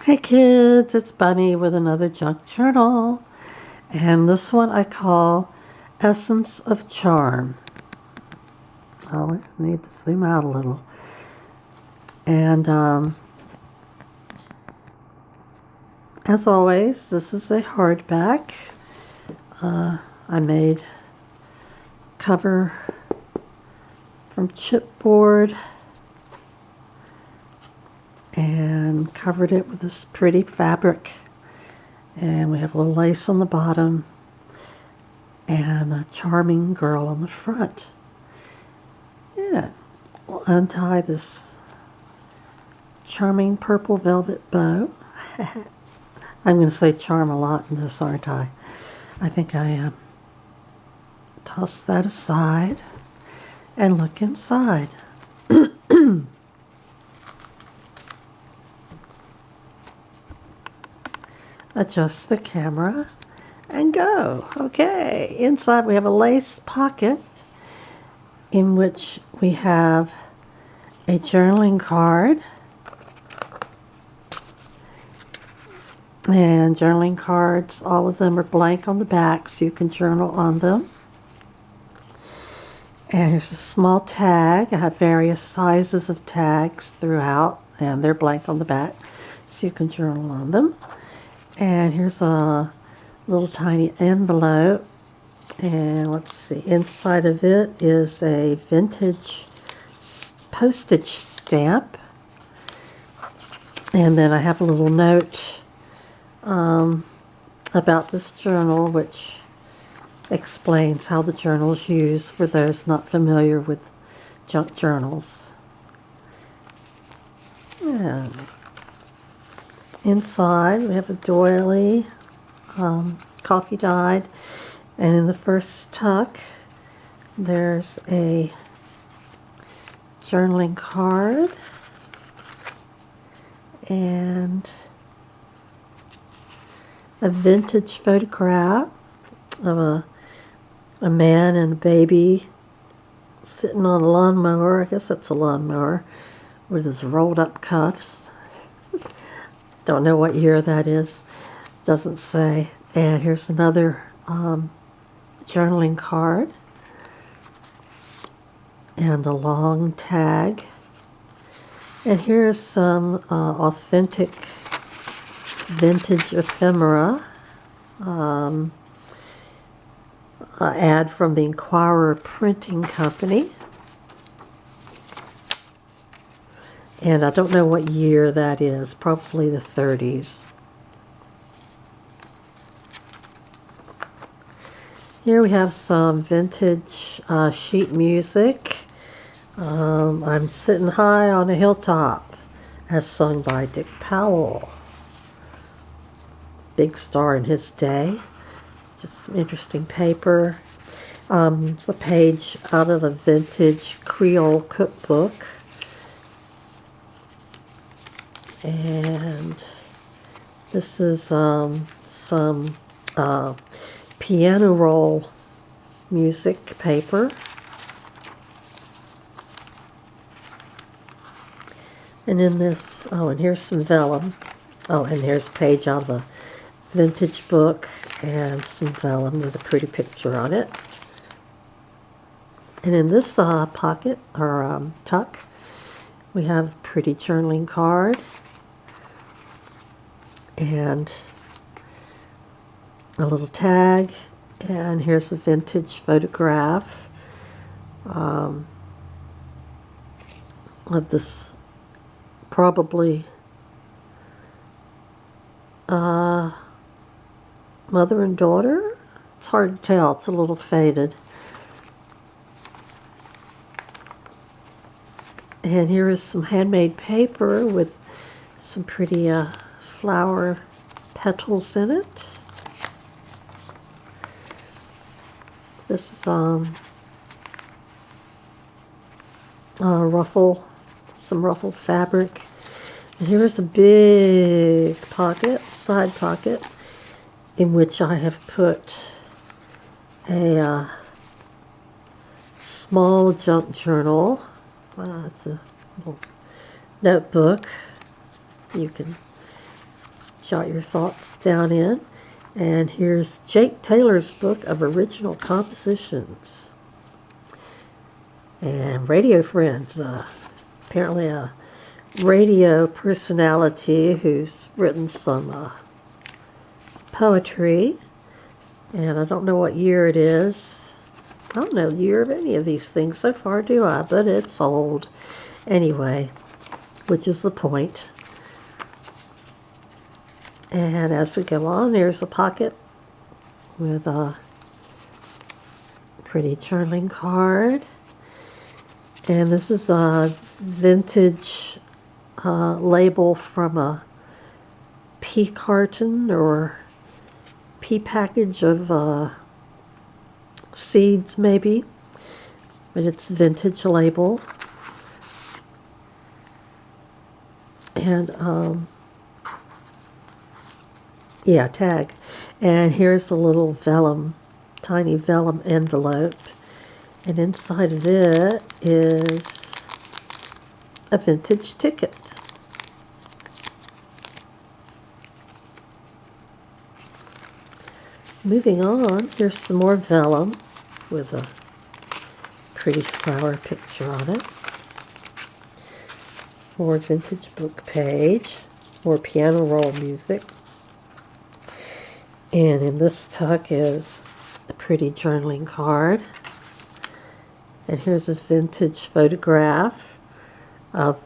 Hey kids, it's Bunny with another junk journal, and this one I call Essence of Charm. I always need to zoom out a little. And as always, this is a hardback. I made cover from chipboard and covered it with this pretty fabric, and we have a little lace on the bottom and a charming girl on the front. Yeah, we'll untie this charming purple velvet bow. I'm going to say charm a lot in this, aren't I? I think I toss that aside and look inside. Adjust the camera and go. Okay, inside we have a lace pocket in which we have a journaling card. And journaling cards, all of them are blank on the back, so you can journal on them. And here's a small tag. I have various sizes of tags throughout, and they're blank on the back, so you can journal on them. And here's a little tiny envelope, and let's see, inside of it is a vintage postage stamp. And then I have a little note about this journal, which explains how the journal is used for those not familiar with junk journals. And inside we have a doily, coffee dyed, and in the first tuck there's a journaling card and a vintage photograph of a man and a baby sitting on a lawnmower. I guess that's a lawnmower with his rolled up cuffs. Don't know what year that is. Doesn't say. And here's another journaling card and a long tag. And here's some authentic vintage ephemera. Ad from the Inquirer Printing Company. And I don't know what year that is, probably the 30s. Here we have some vintage sheet music. I'm Sitting High on a Hilltop, as sung by Dick Powell. Big star in his day. Just some interesting paper. It's a page out of a vintage Creole cookbook. And this is some piano roll music paper. And in this, and here's some vellum. And here's a page out of a vintage book and some vellum with a pretty picture on it. And in this pocket, or tuck, we have a pretty journaling card and a little tag, and here's a vintage photograph of this probably mother and daughter. It's hard to tell, it's a little faded. And here is some handmade paper with some pretty flower petals in it. This is some ruffled fabric. And here is a big pocket, side pocket, in which I have put a small junk journal. It's a little notebook. You can jot your thoughts down in. And here's Jake Taylor's book of original compositions. And radio friends, apparently a radio personality who's written some poetry. And I don't know what year it is. I don't know the year of any of these things so far, do I? But it's old. Anyway, which is the point. And as we go on, there's a pocket with a pretty journaling card. And this is a vintage label from a pea carton or pea package of seeds, maybe. But it's vintage label. And yeah, tag. And here's a little vellum, tiny vellum envelope. And inside of it is a vintage ticket. Moving on, here's some more vellum with a pretty flower picture on it. More vintage book page. More piano roll music. And in this tuck is a pretty journaling card. And here's a vintage photograph of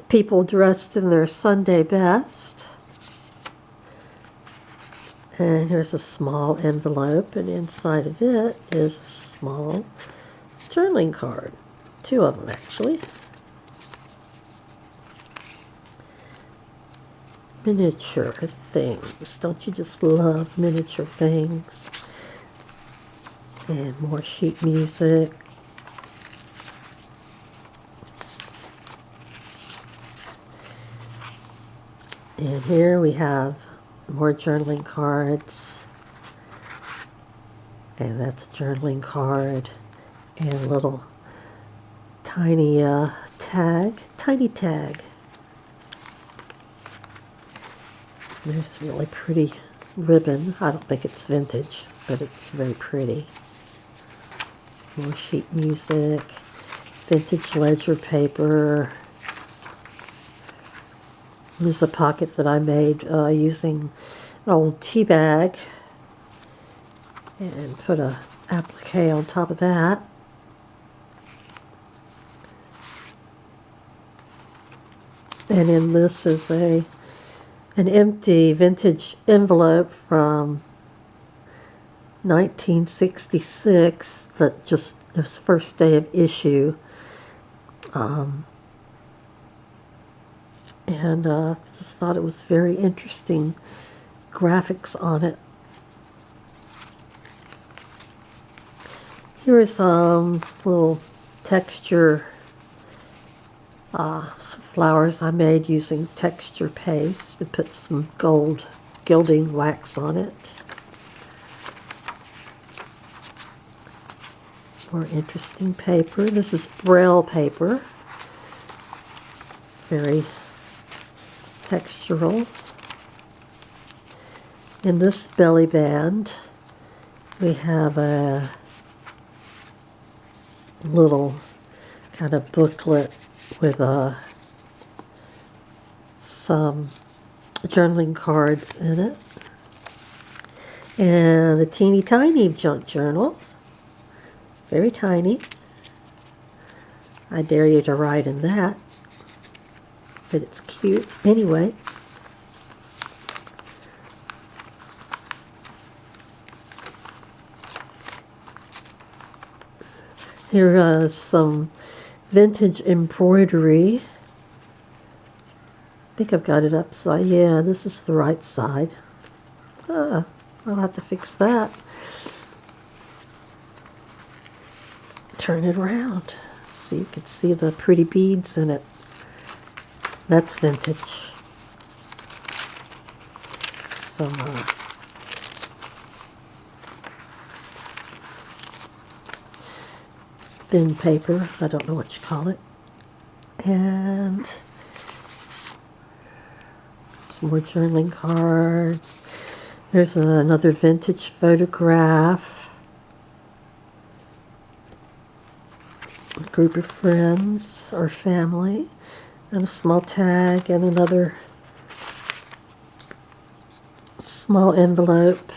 people dressed in their Sunday best. And here's a small envelope, and inside of it is a small journaling card. 2 of them, actually. Miniature things. Don't you just love miniature things? And more sheet music. And here we have more journaling cards. And that's a journaling card. And a little tiny tiny tag. There's really pretty ribbon. I don't think it's vintage, but it's very pretty. More sheet music, vintage ledger paper. This is a pocket that I made using an old tea bag and put a applique on top of that. And in this is an empty vintage envelope from 1966 that just it was first day of issue. And just thought it was very interesting graphics on it. Here is some little texture flowers I made using texture paste to put some gold gilding wax on it. More interesting paper. This is Braille paper. Very textural. In this belly band, we have a little kind of booklet with some journaling cards in it. And a teeny tiny junk journal. Very tiny. I dare you to write in that. But it's cute anyway. Here is some vintage embroidery. I think I've got it upside. Yeah, this is the right side. I'll have to fix that. Turn it around. So you can see the pretty beads in it. That's vintage. Some thin paper. I don't know what you call it. And some more journaling cards. There's another vintage photograph. A group of friends or family. And a small tag and another small envelope.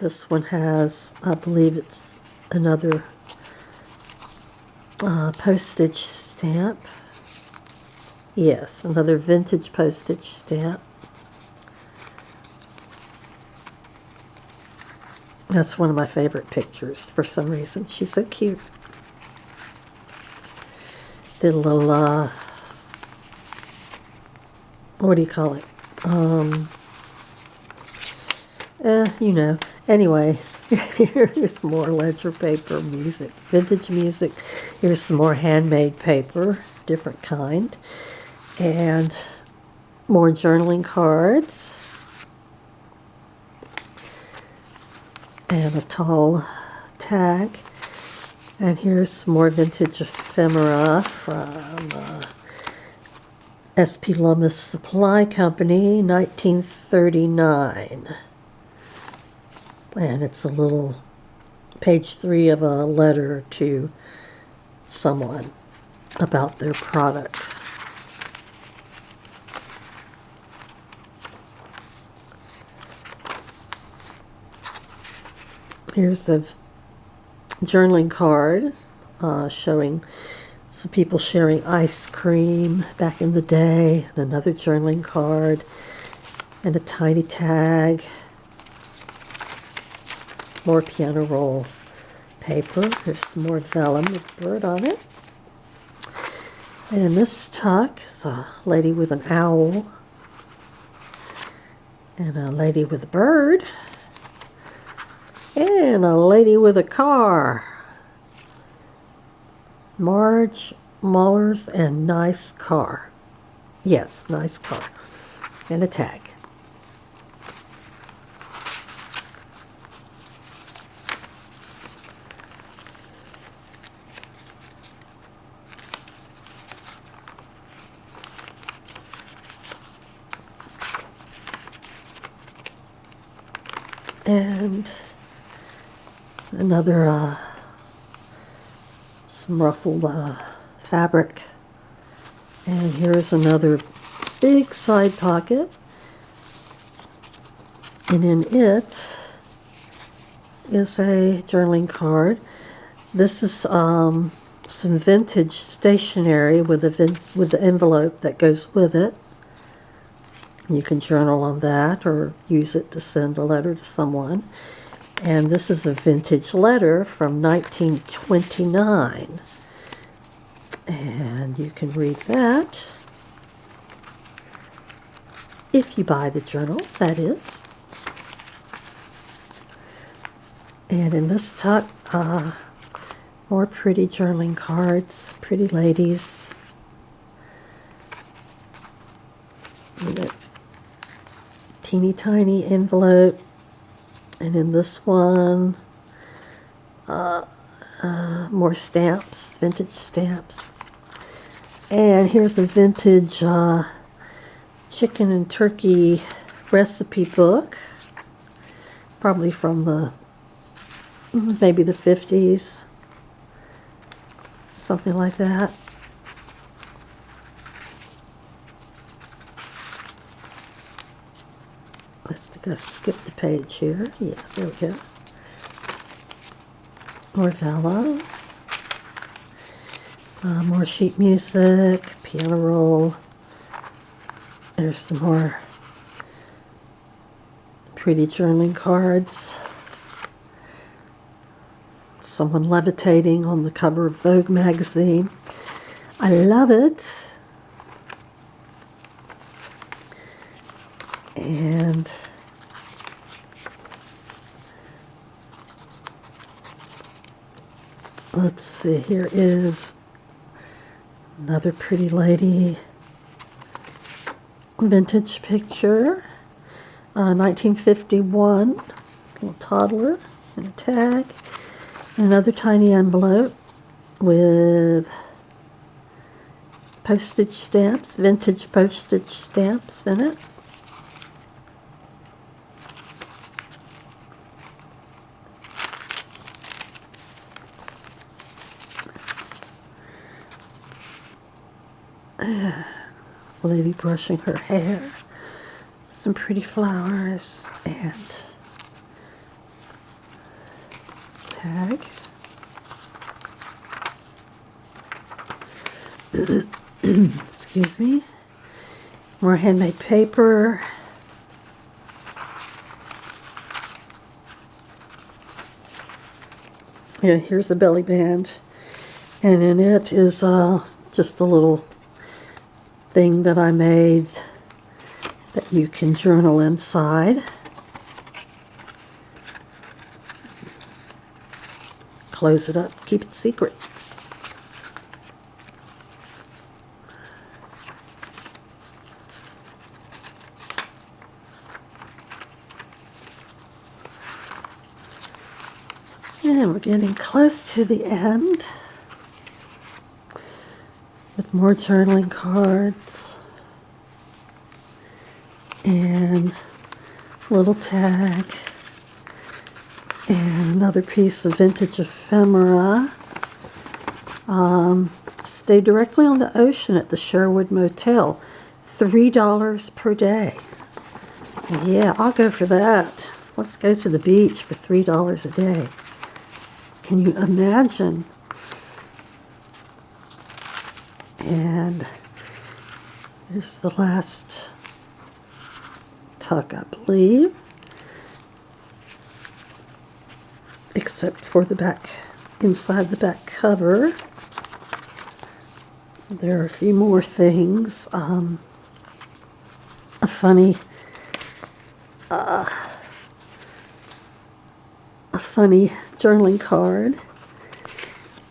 This one has, I believe it's another postage stamp. Yes, another vintage postage stamp. That's one of my favorite pictures for some reason. She's so cute. Did a little, what do you call it? You know. Anyway, here's more ledger paper, music, vintage music. Here's some more handmade paper, different kind. And more journaling cards. And a tall tag. And here's some more vintage ephemera from S.P. Lummis Supply Company, 1939. And it's a little page 3 of a letter to someone about their product. Here's a journaling card showing some people sharing ice cream back in the day, and another journaling card, and a tiny tag. More piano roll paper. There's some more vellum with a bird on it. And in this tuck is a lady with an owl and a lady with a bird and a lady with a car. Marge Mullers and nice car. Yes, nice car. And a tag. And another some ruffled fabric. And here's another big side pocket, and in it is a journaling card. This is some vintage stationery with the envelope that goes with it. You can journal on that or use it to send a letter to someone. And this is a vintage letter from 1929. And you can read that if you buy the journal, that is. And in this tuck, more pretty journaling cards, pretty ladies. In a teeny tiny envelope. And in this one, more stamps, vintage stamps. And here's a vintage chicken and turkey recipe book, probably from the maybe the 50s, something like that. I think I skipped a page here. Yeah, there we go. More vellum. More sheet music, piano roll. There's some more pretty journaling cards. Someone levitating on the cover of Vogue magazine. I love it. And let's see, here is another pretty lady vintage picture, 1951, little toddler and a tag, another tiny envelope with postage stamps, vintage postage stamps in it. Lady brushing her hair. Some pretty flowers and tag. Excuse me. More handmade paper. Yeah, here's a belly band, and in it is just a little thing that I made that you can journal inside. Close it up, keep it secret. And we're getting close to the end with more journaling cards and a little tag and another piece of vintage ephemera. Stay directly on the ocean at the Sherwood Motel. $3 per day. Yeah, I'll go for that. Let's go to the beach for $3 a day. Can you imagine? And here's the last tuck, I believe. Except for the back, inside the back cover. There are a few more things. A funny journaling card,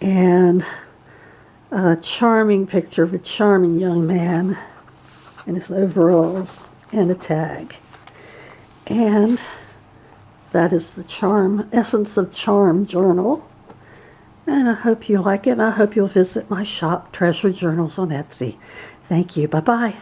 and a charming picture of a charming young man in his overalls, and a tag. And that is the Essence of Charm journal. And I hope you like it. I hope you'll visit my shop, Treasure Journals, on Etsy. Thank you. Bye-bye.